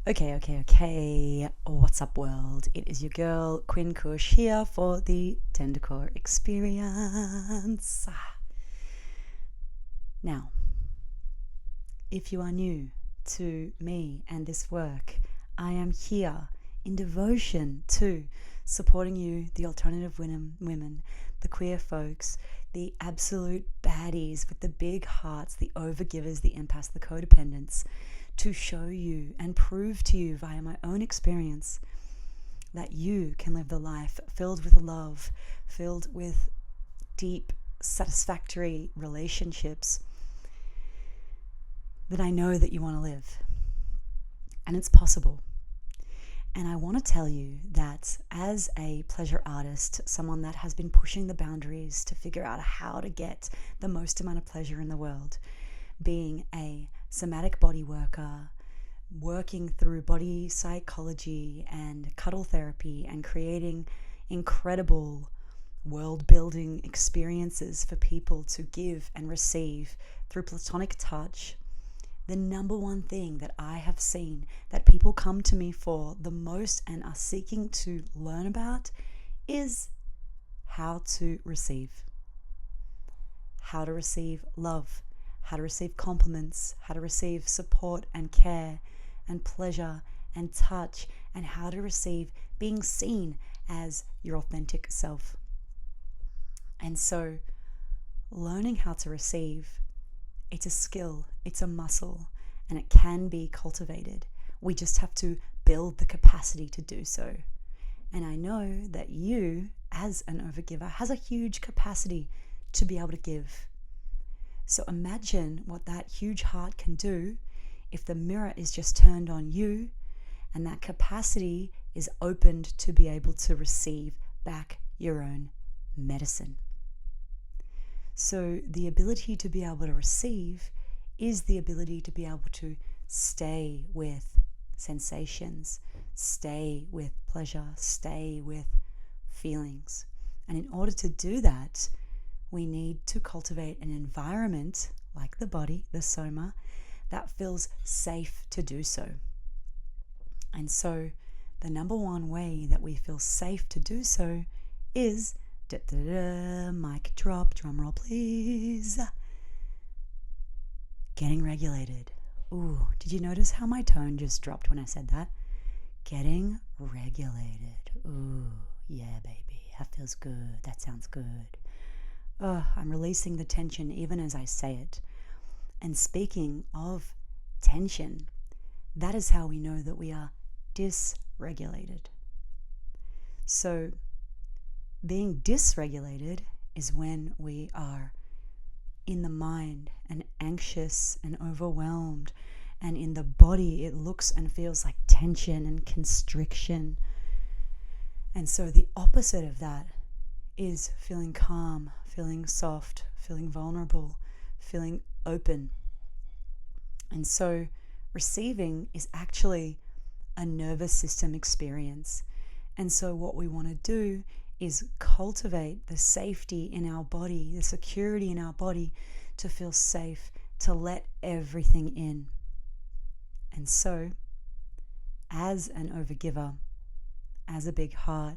Okay. What's up, world? It is your girl, Quinn Kush, here for the Tendercore experience. Now, if you are new to me and this work, I am here in devotion to supporting you, the alternative women, the queer folks, the absolute baddies with the big hearts, the overgivers, the empaths, the codependents, to show you and prove to you via my own experience that you can live the life filled with love, filled with deep, satisfactory relationships that I know that you want to live. And it's possible. And I want to tell you that as a pleasure artist, someone that has been pushing the boundaries to figure out how to get the most amount of pleasure in the world, being a somatic body worker, working through body psychology and cuddle therapy and creating incredible world building experiences for people to give and receive through platonic touch, the number one thing that I have seen that people come to me for the most and are seeking to learn about is how to receive. How to receive love, how to receive compliments, how to receive support and care and pleasure and touch, and how to receive being seen as your authentic self. And so, learning how to receive, it's a skill, it's a muscle, and it can be cultivated. We just have to build the capacity to do so. And I know that you, as an overgiver, has a huge capacity to be able to give. So imagine what that huge heart can do if the mirror is just turned on you and that capacity is opened to be able to receive back your own medicine. So the ability to be able to receive is the ability to be able to stay with sensations, stay with pleasure, stay with feelings. And in order to do that, we need to cultivate an environment like the body, the soma, that feels safe to do so. And so the number one way that we feel safe to do so is, mic drop, drum roll please, getting regulated. Ooh, did you notice how my tone just dropped when I said that? Getting regulated. Ooh, yeah, baby, that feels good. That sounds good. I'm releasing the tension even as I say it. And speaking of tension, that is how we know that we are dysregulated. So being dysregulated is when we are in the mind and anxious and overwhelmed, and in the body it looks and feels like tension and constriction. And so the opposite of that is feeling calm, feeling soft, feeling vulnerable, feeling open. And so receiving is actually a nervous system experience. And so what we want to do is cultivate the safety in our body, the security in our body to feel safe, to let everything in. And so, as an overgiver, as a big heart,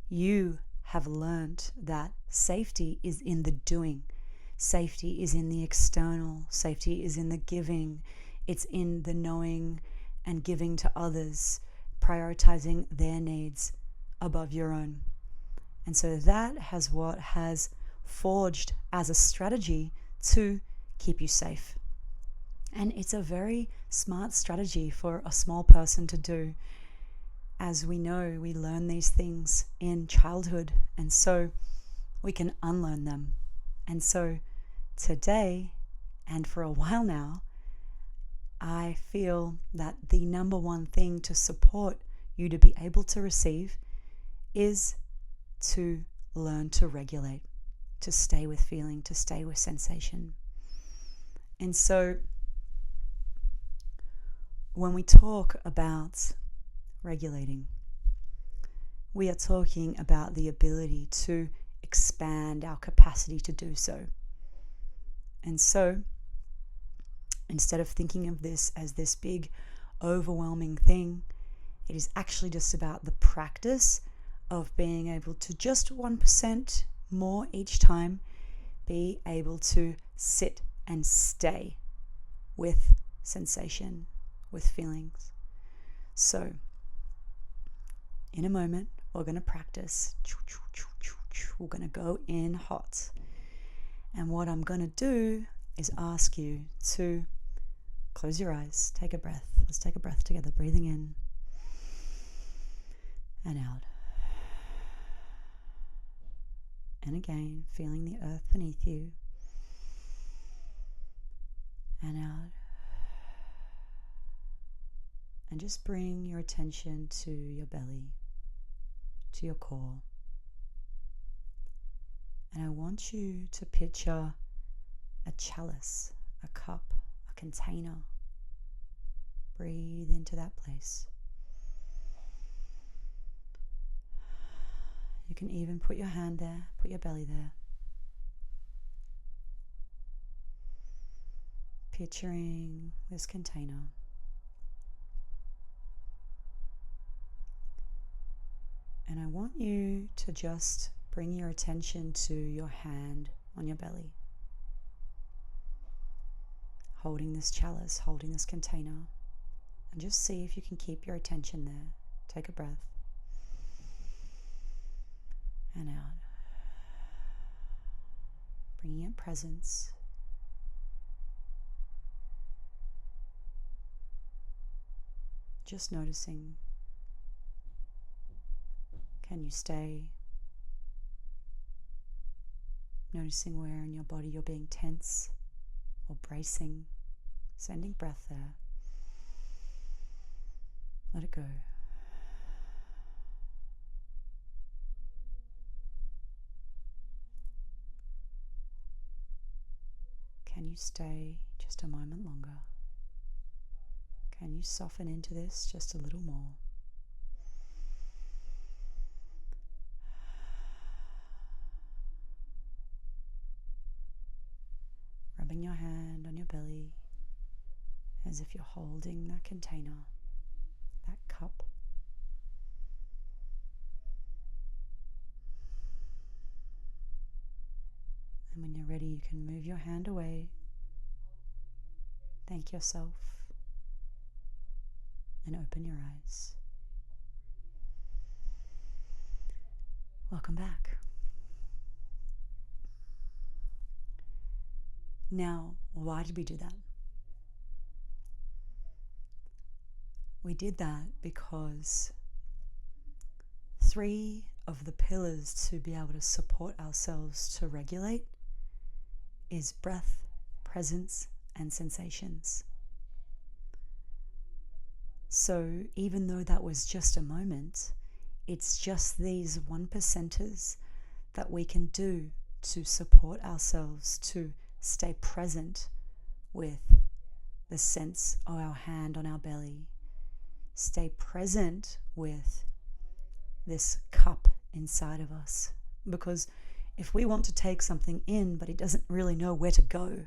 you have learned that safety is in the doing. Safety is in the external. Safety is in the giving. It's in the knowing and giving to others, prioritizing their needs above your own. And so that has what has forged as a strategy to keep you safe. And it's a very smart strategy for a small person to do. As we know, we learn these things in childhood, and so we can unlearn them. And so today, and for a while now, I feel that the number one thing to support you to be able to receive is to learn to regulate, to stay with feeling, to stay with sensation. And so when we talk about regulating, we are talking about the ability to expand our capacity to do so. And so instead of thinking of this as this big overwhelming thing. It is actually just about the practice of being able to just 1% more each time be able to sit and stay with sensation, with feelings. So, in a moment, we're going to practice. We're going to go in hot. And what I'm going to do is ask you to close your eyes, take a breath. Let's take a breath together, breathing in and out. And again, feeling the earth beneath you and out. And just bring your attention to your belly, to your core. And I want you to picture a chalice, a cup, a container. Breathe into that place. You can even put your hand there, put your belly there. Picturing this container. And I want you to just bring your attention to your hand on your belly. Holding this chalice, holding this container. And just see if you can keep your attention there. Take a breath. And out. Bringing in presence. Just noticing. Can you stay? Noticing where in your body you're being tense or bracing. Sending breath there. Let it go. Can you stay just a moment longer? Can you soften into this just a little more? Rubbing your hand on your belly as if you're holding that container, that cup. And when you're ready, you can move your hand away. Thank yourself. And open your eyes. Welcome back. Now, why did we do that? We did that because 3 of the pillars to be able to support ourselves to regulate is breath, presence, and sensations. So even though that was just a moment, it's just these 1%ers that we can do to support ourselves to stay present with the sense of our hand on our belly. Stay present with this cup inside of us. Because if we want to take something in, but it doesn't really know where to go,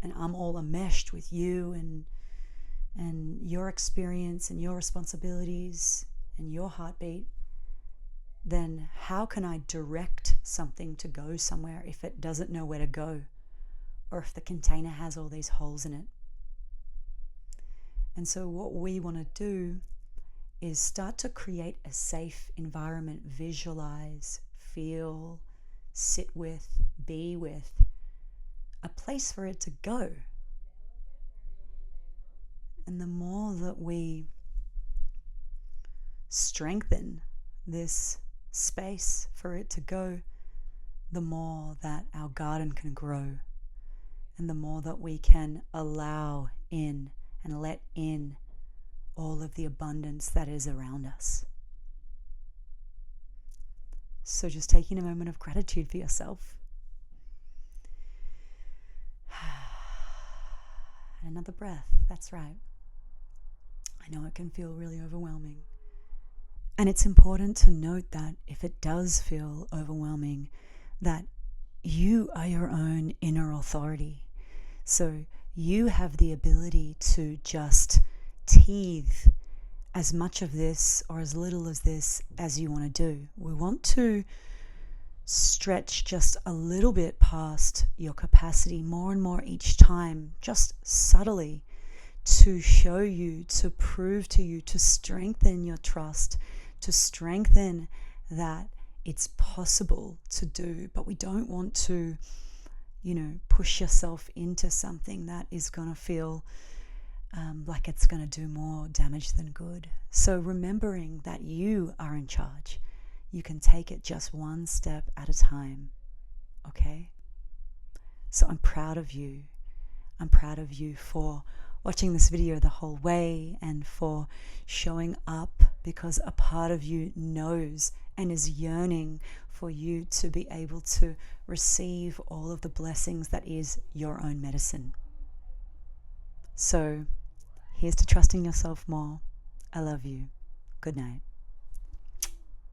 and I'm all enmeshed with you and your experience and your responsibilities and your heartbeat, then how can I direct something to go somewhere if it doesn't know where to go, or if the container has all these holes in it? And so what we want to do is start to create a safe environment, visualize, feel, sit with, be with, a place for it to go. And the more that we strengthen this space for it to go, the more that our garden can grow, and the more that we can allow in and let in all of the abundance that is around us. So just taking a moment of gratitude for yourself. And another breath, that's right. I know it can feel really overwhelming. And it's important to note that if it does feel overwhelming, that you are your own inner authority. So You have the ability to just teethe as much of this or as little of this as you want to do. We want to stretch just a little bit past your capacity more and more each time, just subtly, to show you, to prove to you, to strengthen your trust, to strengthen that it's possible to do. But we don't want to, push yourself into something that is going to feel like it's going to do more damage than good. So remembering that you are in charge, you can take it just one step at a time, okay? So I'm proud of you. I'm proud of you for watching this video the whole way and for showing up, because a part of you knows and is yearning for you to be able to receive all of the blessings that is your own medicine. So here's to trusting yourself more. I love you. Good night.